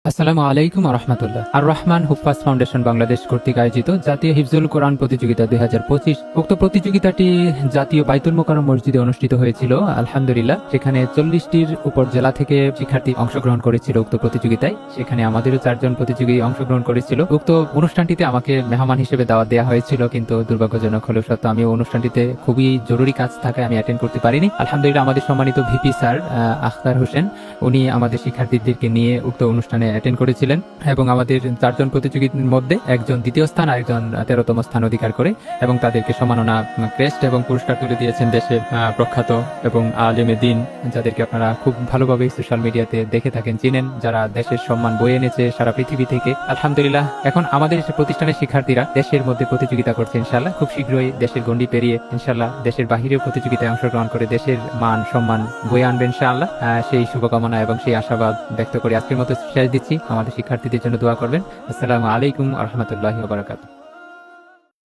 আসসালামু আলাইকুম রহমতুল্লাহ। আর রহমান হুফাজ ফাউন্ডেশন বাংলাদেশ কর্তৃক আয়োজিত জাতীয় হিফজুল কোরআন প্রতিযোগিতা 2025। উক্ত প্রতিযোগিতাটি জাতীয় বাইতুল মোকাররম মসজিদে অনুষ্ঠিত হয়েছিল। আলহামদুলিল্লাহ, সেখানে 40টির উপর জেলা থেকে শিক্ষার্থী অংশগ্রহণ করেছিল উক্ত প্রতিযোগিতায়। সেখানে আমাদেরও 4জন প্রতিযোগী অংশগ্রহণ করেছিল। উক্ত অনুষ্ঠানটিতে আমাকে মেহমান হিসেবে দাওয়াত দেওয়া হয়েছিল, কিন্তু দুর্ভাগ্যজনক হলেও সত্য আমি অনুষ্ঠানটিতে খুবই জরুরি কাজ থাকায় আমি অ্যাটেন্ড করতে পারিনি। আলহামদুলিল্লাহ, আমাদের সম্মানিত ভিপি স্যার আখতার হোসেন, উনি আমাদের শিক্ষার্থীদেরকে নিয়ে উক্ত অনুষ্ঠানে অ্যাটেন্ড করেছিলেন এবং আমাদের 4জন প্রতিযোগীর মধ্যে একজন দ্বিতীয় স্থান আর একজন 13তম স্থান অধিকার করে এবং তাদেরকে সম্মাননা ক্রেস্ট এবং পুরস্কার তুলে দিয়েছেন দেশের প্রখ্যাত এবং আলেমে দিন, যাদেরকে আপনারা খুব ভালোভাবে সোশ্যাল মিডিয়াতে দেখে থাকেন, চিনেন, যারা দেশের সম্মান বয়ে এনেছে সারা পৃথিবী থেকে। আলহামদুলিল্লাহ, এখন আমাদের প্রতিষ্ঠানের শিক্ষার্থীরা দেশের মধ্যে প্রতিযোগিতা করছে। ইনশাল্লাহ খুব শীঘ্রই দেশের গণ্ডি পেরিয়ে ইনশাল্লাহ দেশের বাহিরেও প্রতিযোগিতায় অংশগ্রহণ করে দেশের মান সম্মান বয়ে আনবে ইনশাআল্লাহ। সেই শুভকামনা এবং সেই আশাবাদ ব্যক্ত করে আজকের মতো শেষ দিচ্ছি। আমাদের শিক্ষার্থীদের জন্য দোয়া করবেন। আসসালামু আলাইকুম ওয়া রাহমাতুল্লাহি ওয়া বারাকাতুহু।